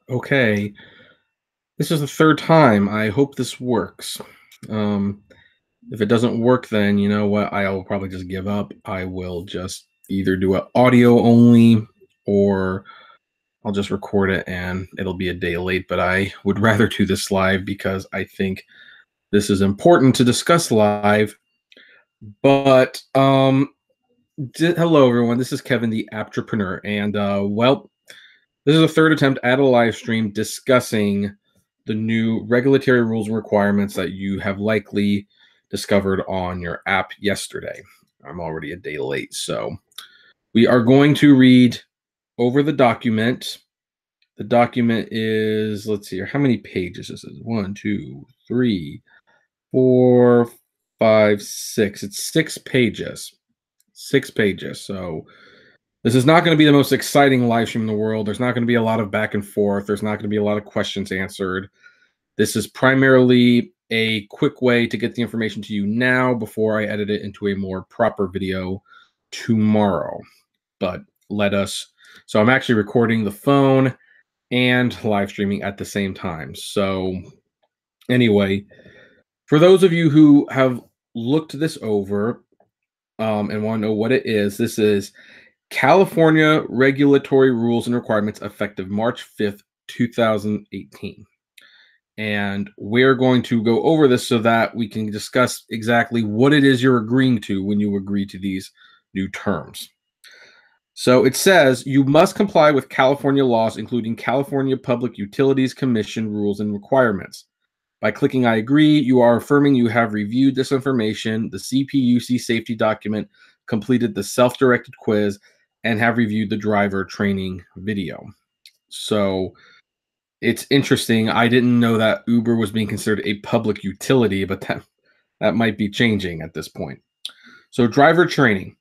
Okay, this is the third time. I hope this works. Um, if it doesn't work, then you know what? I'll probably just give up. I will just either do it audio only or I'll just record it and it'll be a day late. But I would rather do this live because I think this is important to discuss live. But hello everyone. This is Kevin, the Apptrepreneur, and this is the third attempt at a live stream discussing the new regulatory rules and requirements that you have likely discovered on your app yesterday. I'm already a day late, so we are going to read over the document. The document is, let's see here, how many pages is it? 1, 2, 3, 4, 5, 6. It's 6 pages. 6 pages. So this is not going to be the most exciting live stream in the world. There's not going to be a lot of back and forth. There's not going to be a lot of questions answered. This is primarily a quick way to get the information to you now before I edit it into a more proper video tomorrow. But so I'm actually recording the phone and live streaming at the same time. So anyway, for those of you who have looked this over and want to know what it is, this is California Regulatory Rules and Requirements effective March 5th, 2018. And we're going to go over this so that we can discuss exactly what it is you're agreeing to when you agree to these new terms. So it says you must comply with California laws, including California Public Utilities Commission rules and requirements. By clicking I agree, you are affirming you have reviewed this information, the CPUC safety document, completed the self-directed quiz, and have reviewed the driver training video. So it's interesting. I didn't know that Uber was being considered a public utility, but that might be changing at this point. So driver training.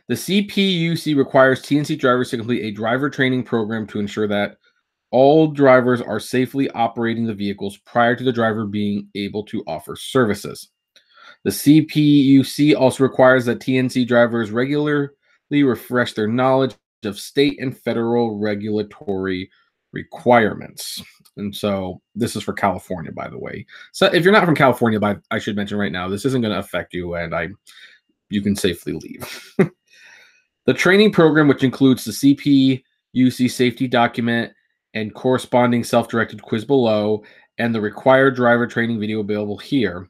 The CPUC requires TNC drivers to complete a driver training program to ensure that all drivers are safely operating the vehicles prior to the driver being able to offer services. The CPUC also requires that TNC drivers regularly refresh their knowledge of state and federal regulatory requirements. And so this is for California, by the way. So if you're not from California, I should mention right now, this isn't going to affect you, and you can safely leave. The training program, which includes the CPUC safety document and corresponding self-directed quiz below, and the required driver training video available here,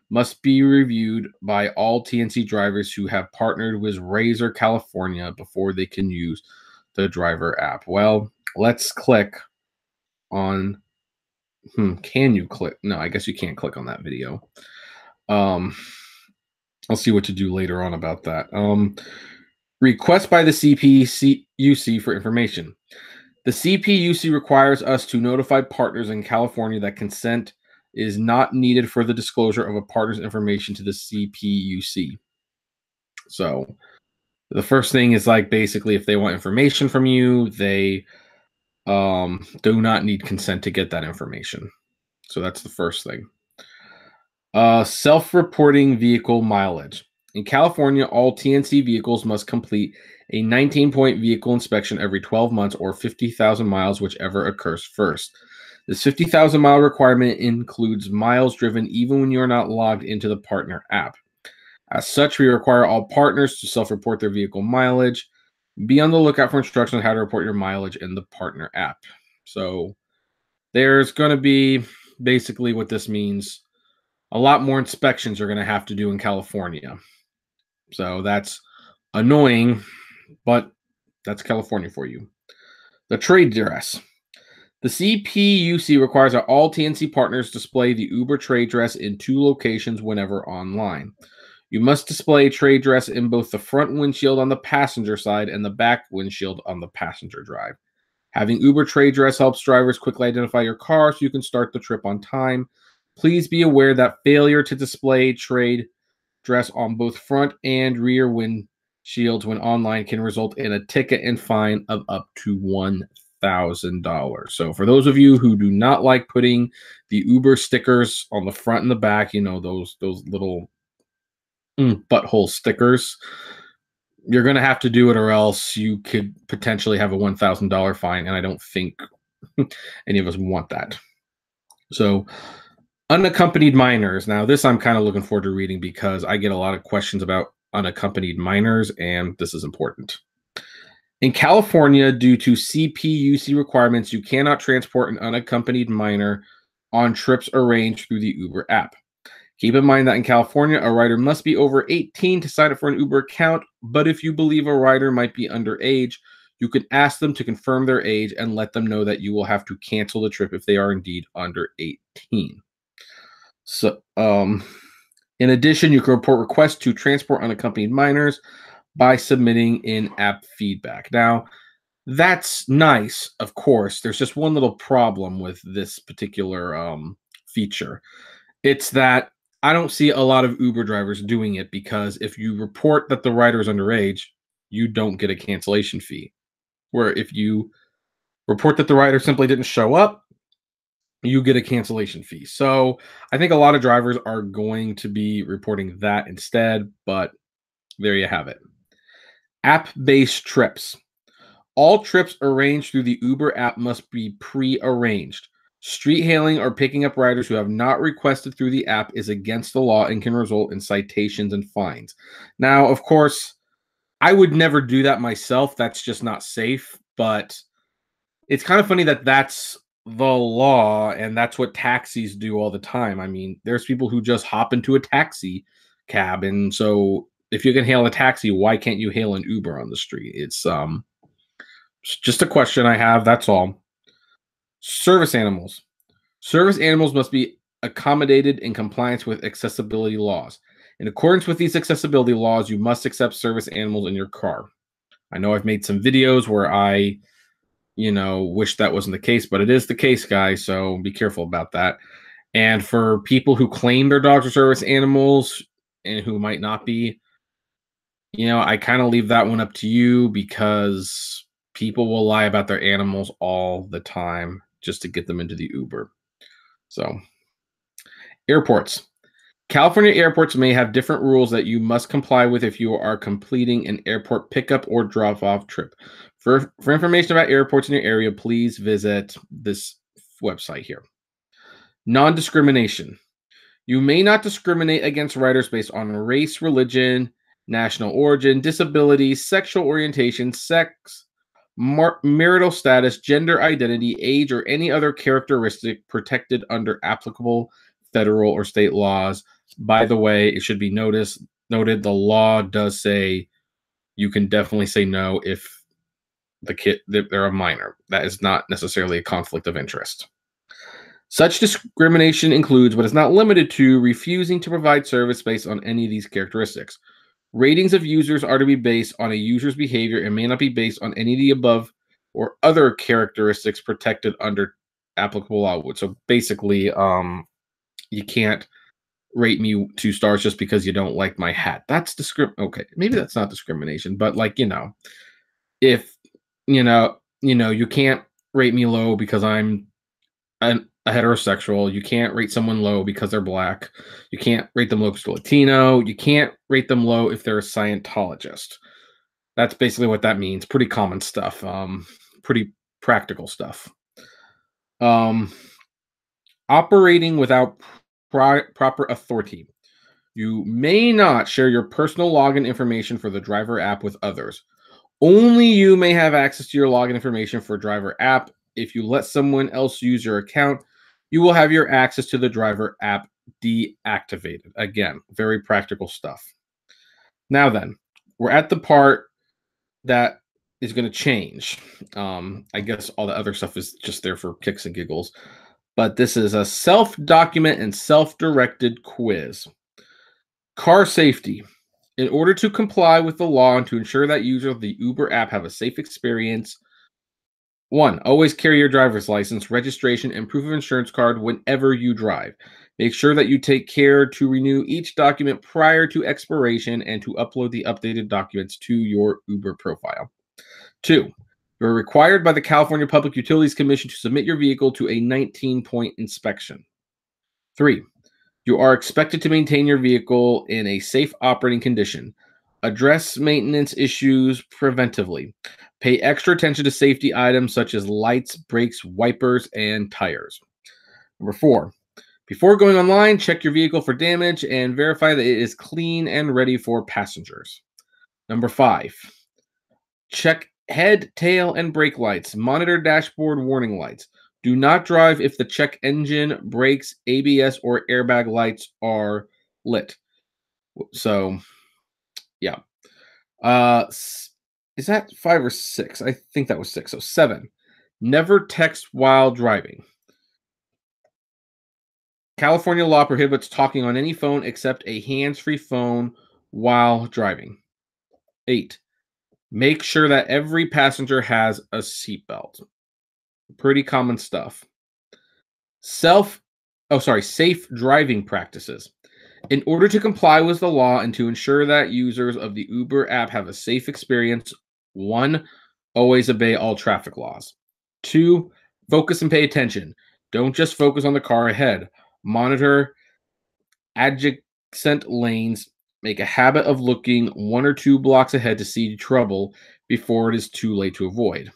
must be reviewed by all TNC drivers who have partnered with Razor California before they can use the driver app. Well, let's click on, can you click? No, I guess you can't click on that video. I'll see what to do later on about that. Request by the CPUC for information. The CPUC requires us to notify partners in California that consent is not needed for the disclosure of a partner's information to the CPUC. So the first thing is basically if they want information from you, they do not need consent to get that information. So that's the first thing. Self-reporting vehicle mileage. In California, all TNC vehicles must complete a 19-point vehicle inspection every 12 months or 50,000 miles, whichever occurs first. This 50,000-mile requirement includes miles driven even when you are not logged into the partner app. As such, we require all partners to self-report their vehicle mileage. Be on the lookout for instructions on how to report your mileage in the partner app. So there's going to be, basically what this means, a lot more inspections are going to have to do in California. So that's annoying, but that's California for you. The trade dress. The CPUC requires that all TNC partners display the Uber trade dress in 2 locations whenever online. You must display trade dress in both the front windshield on the passenger side and the back windshield on the passenger drive. Having Uber trade dress helps drivers quickly identify your car so you can start the trip on time. Please be aware that failure to display trade dress on both front and rear windshields when online can result in a ticket and fine of up to $1,000. So for those of you who do not like putting the Uber stickers on the front and the back, those little butthole stickers, you're going to have to do it, or else you could potentially have a $1,000 fine, and I don't think any of us want that. So, unaccompanied minors. Now, this I'm kind of looking forward to reading because I get a lot of questions about unaccompanied minors, and this is important. In California, due to CPUC requirements, you cannot transport an unaccompanied minor on trips arranged through the Uber app. Keep in mind that in California, a rider must be over 18 to sign up for an Uber account, but if you believe a rider might be underage, you can ask them to confirm their age and let them know that you will have to cancel the trip if they are indeed under 18. So, in addition, you can report requests to transport unaccompanied minors by submitting in-app feedback. Now, that's nice, of course. There's just one little problem with this particular feature. It's that I don't see a lot of Uber drivers doing it because if you report that the rider is underage, you don't get a cancellation fee. Where if you report that the rider simply didn't show up, you get a cancellation fee. So I think a lot of drivers are going to be reporting that instead, but there you have it. App-based trips. All trips arranged through the Uber app must be pre-arranged. Street hailing or picking up riders who have not requested through the app is against the law and can result in citations and fines. Now, of course, I would never do that myself. That's just not safe. But it's kind of funny that that's the law and that's what taxis do all the time. I mean, there's people who just hop into a taxi cab. And so if you can hail a taxi, why can't you hail an Uber on the street? It's just a question I have. That's all. Service animals. Service animals must be accommodated in compliance with accessibility laws. In accordance with these accessibility laws, you must accept service animals in your car. I know I've made some videos where I, wish that wasn't the case, but it is the case, guys. So be careful about that. And for people who claim their dogs are service animals and who might not be, I kind of leave that one up to you because people will lie about their animals all the time just to get them into the Uber. So, airports. California airports may have different rules that you must comply with if you are completing an airport pickup or drop-off trip. For information about airports in your area, please visit this website here. Non-discrimination. You may not discriminate against riders based on race, religion, national origin, disability, sexual orientation, sex, marital status, gender identity, age, or any other characteristic protected under applicable federal or state laws. By the way, it should be noted the law does say you can definitely say no if they're a minor. That is not necessarily a conflict of interest. Such discrimination includes, but is not limited to, refusing to provide service based on any of these characteristics. Ratings of users are to be based on a user's behavior and may not be based on any of the above or other characteristics protected under applicable law. So basically, you can't rate me 2 stars just because you don't like my hat. That's okay, maybe that's not discrimination, but if you can't rate me low because I'm a heterosexual. You can't rate someone low because they're black. You can't rate them low because they're Latino. You can't rate them low if they're a Scientologist. That's basically what that means. Pretty common stuff. Pretty practical stuff. Operating without proper authority. You may not share your personal login information for the driver app with others. Only you may have access to your login information for driver app. If you let someone else use your account, you will have your access to the driver app deactivated. Again, very practical stuff. Now then, we're at the part that is going to change. I guess all the other stuff is just there for kicks and giggles. But this is a self-document and self-directed quiz. Car safety. In order to comply with the law and to ensure that users of the Uber app have a safe experience, 1. Always carry your driver's license, registration, and proof of insurance card whenever you drive. Make sure that you take care to renew each document prior to expiration and to upload the updated documents to your Uber profile. 2. You're required by the California Public Utilities Commission to submit your vehicle to a 19-point inspection. 3. You are expected to maintain your vehicle in a safe operating condition. Address maintenance issues preventively. Pay extra attention to safety items such as lights, brakes, wipers, and tires. Number 4, before going online, check your vehicle for damage and verify that it is clean and ready for passengers. Number 5, check head, tail, and brake lights. Monitor dashboard warning lights. Do not drive if the check engine, brakes, ABS, or airbag lights are lit. So, yeah. Is that 5 or 6? I think that was 6. So 7. Never text while driving. California law prohibits talking on any phone except a hands-free phone while driving. 8. Make sure that every passenger has a seatbelt. Pretty common stuff. Safe driving practices. In order to comply with the law and to ensure that users of the Uber app have a safe experience, 1, always obey all traffic laws. 2, focus and pay attention. Don't just focus on the car ahead. Monitor adjacent lanes. Make a habit of looking 1 or 2 blocks ahead to see trouble before it is too late to avoid.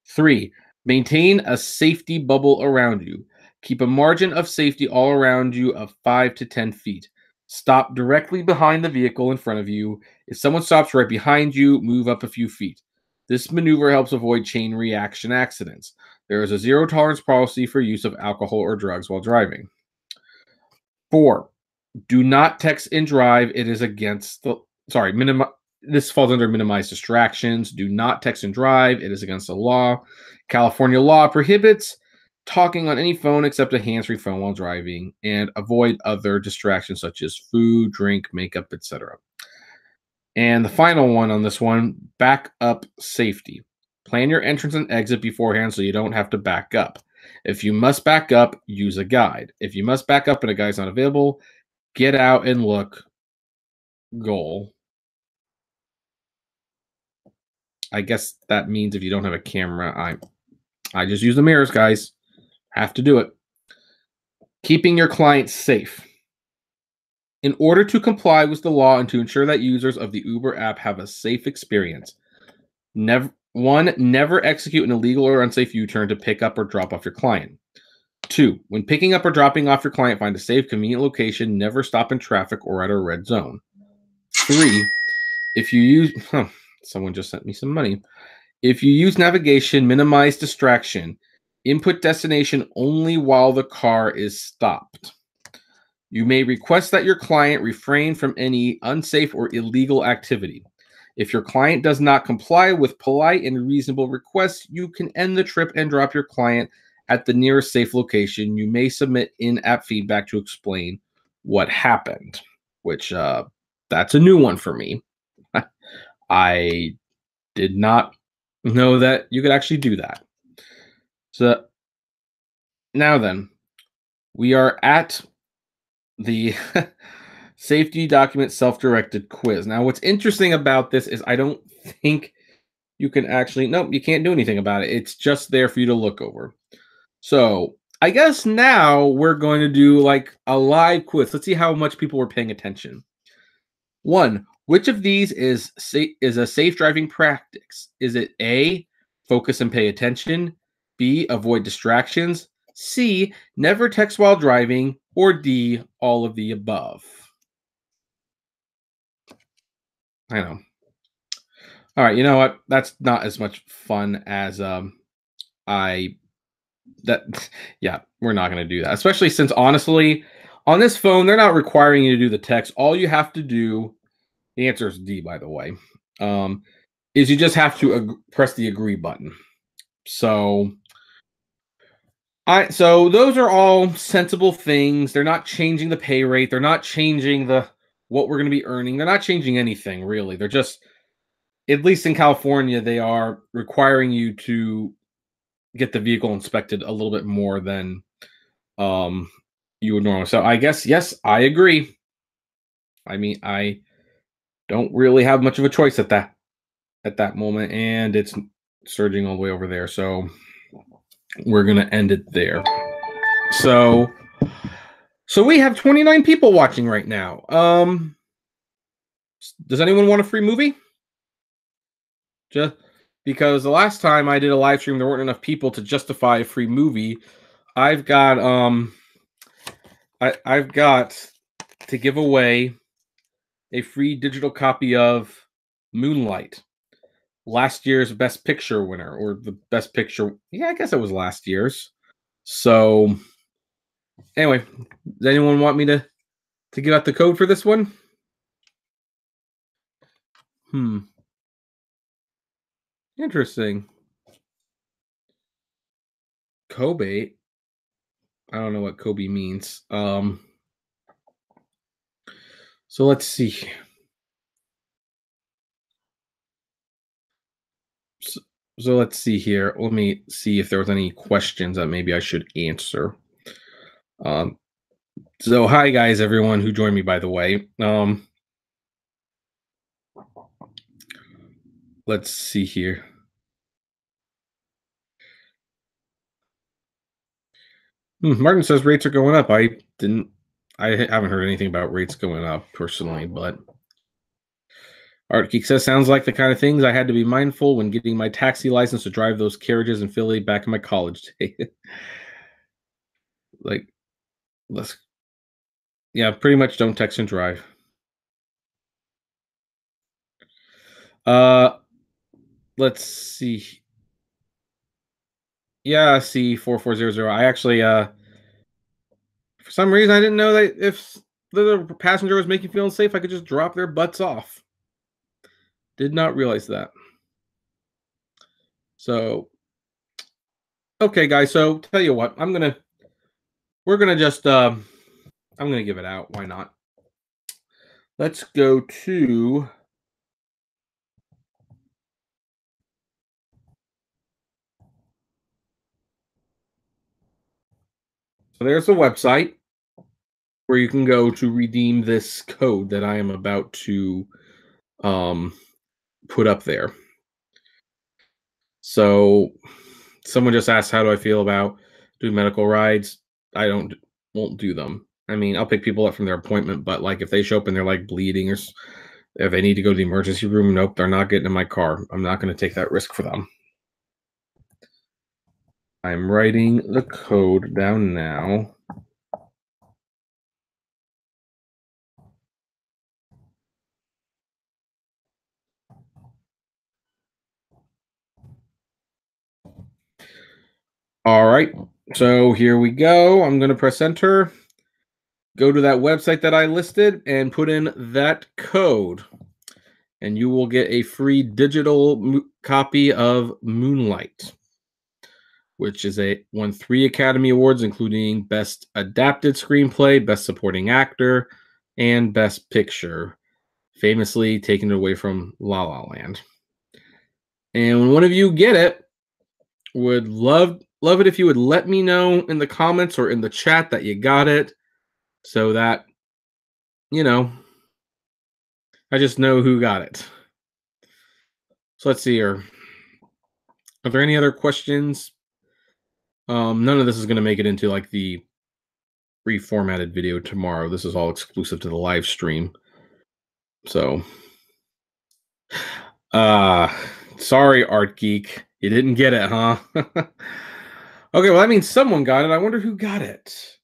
3, maintain a safety bubble around you. Keep a margin of safety all around you of 5 to 10 feet. Stop directly behind the vehicle in front of you. If someone stops right behind you, move up a few feet. This maneuver helps avoid chain reaction accidents. There is a zero tolerance policy for use of alcohol or drugs while driving. 4, do not text and drive. It is against the this falls under minimize distractions. Do not text and drive. It is against the law. California law prohibits talking on any phone except a hands-free phone while driving, and avoid other distractions such as food, drink, makeup, etc. And the final one on this one, backup safety. Plan your entrance and exit beforehand so you don't have to back up. If you must back up, use a guide. If you must back up and a guide's not available, get out and look. Goal. I guess that means if you don't have a camera, I just use the mirrors, guys. Have to do it. Keeping your clients safe. In order to comply with the law and to ensure that users of the Uber app have a safe experience, never execute an illegal or unsafe U-turn to pick up or drop off your client. 2, when picking up or dropping off your client, find a safe, convenient location. Never stop in traffic or at a red zone. 3, if you use... someone just sent me some money. If you use navigation, minimize distraction. Input destination only while the car is stopped. You may request that your client refrain from any unsafe or illegal activity. If your client does not comply with polite and reasonable requests, you can end the trip and drop your client at the nearest safe location. You may submit in-app feedback to explain what happened, which that's a new one for me. I did not know that you could actually do that. So now then, we are at the safety document self-directed quiz. Now, what's interesting about this is I don't think you can actually, nope, you can't do anything about it. It's just there for you to look over. So I guess now we're going to do like a live quiz. Let's see how much people were paying attention. 1, which of these is a safe driving practice? Is it A, focus and pay attention, B, avoid distractions, C, never text while driving, or D, all of the above? I know. All right, you know what? That's not as much fun as yeah, we're not going to do that. Especially since honestly, on this phone, they're not requiring you to do the text. All you have to do, the answer is D, by the way, is you just have to press the agree button. So those are all sensible things. They're not changing the pay rate. They're not changing what we're going to be earning. They're not changing anything, really. They're just, at least in California, they are requiring you to get the vehicle inspected a little bit more than you would normally. So I guess, yes, I agree. I mean, I don't really have much of a choice at that moment, and it's surging all the way over there. So we're going to end it there. So we have 29 people watching right now. Does anyone want a free movie? Just because the last time I did a live stream, there weren't enough people to justify a free movie. I've got I've got to give away a free digital copy of Moonlight, last year's Best Picture winner, or the Best Picture. Yeah, I guess it was last year's. So anyway, does anyone want me to give out the code for this one? Interesting. Kobe. I don't know what Kobe means. So let's see. So, so let's see here. Let me see if there was any questions that maybe I should answer. Um, so hi guys, everyone who joined me, by the way. Let's see here. Martin says rates are going up. I haven't heard anything about rates going up personally, but Art Geek says sounds like the kind of things I had to be mindful when getting my taxi license to drive those carriages in Philly back in my college days. Like, let's, yeah, pretty much don't text and drive. Let's see. Yeah, C4400. I actually, for some reason, I didn't know that if the passenger was making feel unsafe, I could just drop their butts off. Did not realize that. So, okay, guys. So, tell you what, we're gonna just, I'm gonna give it out. Why not? Let's go to. So there's a website where you can go to redeem this code that I am about to um, put up there. So someone just asked, how do I feel about doing medical rides? I won't do them. I mean, I'll pick people up from their appointment, but like if they show up and they're like bleeding or if they need to go to the emergency room, nope, they're not getting in my car. I'm not going to take that risk for them. I'm writing the code down now. All right, so here we go. I'm going to press enter. Go to that website that I listed and put in that code, and you will get a free digital copy of Moonlight, which is won 3 Academy Awards, including Best Adapted Screenplay, Best Supporting Actor, and Best Picture, famously taken away from La La Land. And when one of you get it, would love it if you would let me know in the comments or in the chat that you got it, so that, you know, I just know who got it. So let's see here. Are there any other questions? None of this is going to make it into like the reformatted video tomorrow. This is all exclusive to the live stream. So, sorry, Art Geek. You didn't get it, huh? Okay, well, that means someone got it. I wonder who got it.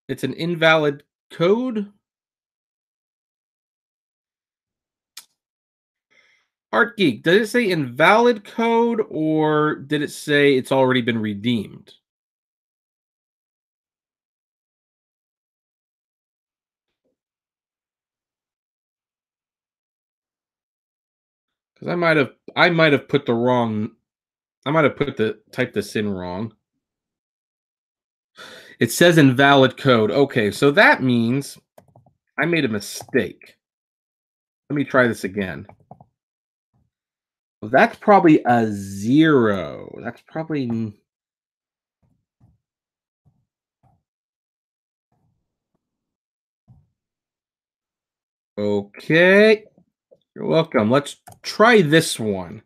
It's an invalid code. Art Geek, did it say invalid code or did it say it's already been redeemed? Because I might have put the wrong. I might have typed this in wrong. It says invalid code. Okay, so that means I made a mistake. Let me try this again. That's probably a 0. That's probably. Okay. You're welcome. Let's try this one.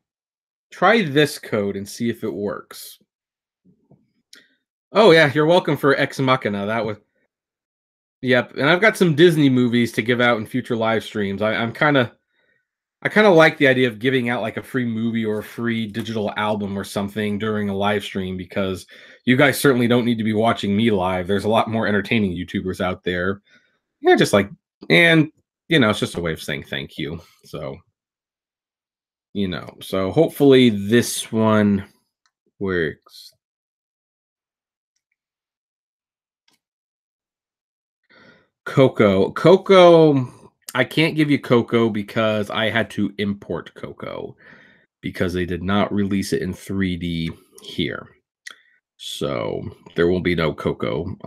Try this code and see if it works. Oh, yeah. You're welcome for Ex Machina. That was. Yep, and I've got some Disney movies to give out in future live streams. I kind of like the idea of giving out like a free movie or a free digital album or something during a live stream because you guys certainly don't need to be watching me live. There's a lot more entertaining YouTubers out there. Yeah, just like, and it's just a way of saying thank you. So, so hopefully this one works. Coco, I can't give you Coco because I had to import Coco because they did not release it in 3D here. So there will be no Coco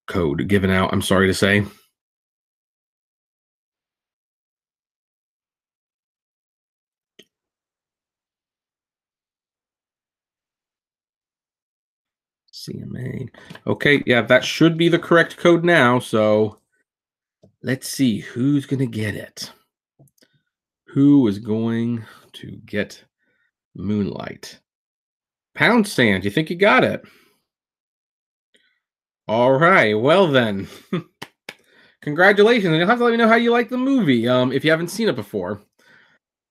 code given out, I'm sorry to say. CMA. Okay, yeah, that should be the correct code now. So let's see who's going to get it. Who is going to get Moonlight? Pound Sand, you think you got it? All right, well then. Congratulations. And you'll have to let me know how you like the movie if you haven't seen it before.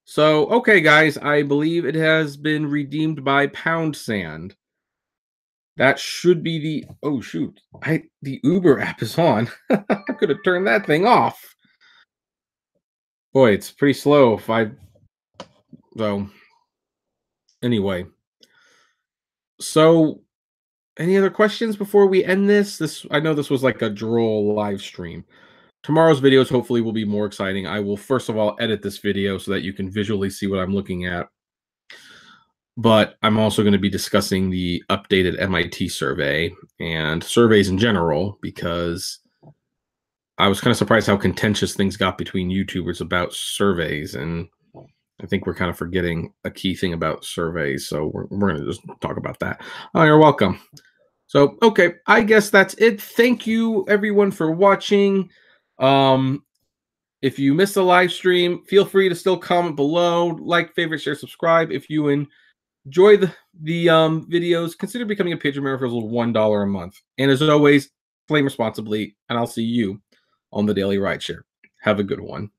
So, okay, guys, I believe it has been redeemed by Pound Sand. That should be the oh shoot. The Uber app is on. I could have turned that thing off. Boy, it's pretty slow if I so anyway. So any other questions before we end this? I know this was like a droll live stream. Tomorrow's videos hopefully will be more exciting. I will first of all edit this video so that you can visually see what I'm looking at. But I'm also going to be discussing the updated MIT survey and surveys in general because I was kind of surprised how contentious things got between YouTubers about surveys. And I think we're kind of forgetting a key thing about surveys. So we're going to just talk about that. Oh, you're welcome. So, okay, I guess that's it. Thank you, everyone, for watching. If you missed the live stream, feel free to still comment below, like, favorite, share, subscribe. If you enjoy the videos, consider becoming a patron member for as little $1 a month. And as always, flame responsibly, and I'll see you on the Daily Rideshare. Have a good one.